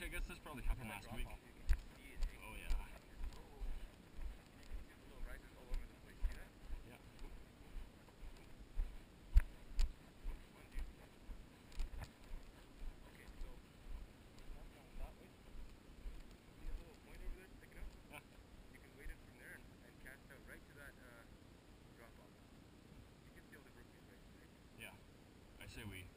I guess this probably happened last week. Oh yeah. Little risers all over the place. See that? Yeah. One, dude. Okay, so come down that way. See a little point over there sticking out? Yeah. You can wade in from there and cast out right to that drop off. You can see all the rookies right? Yeah. I say we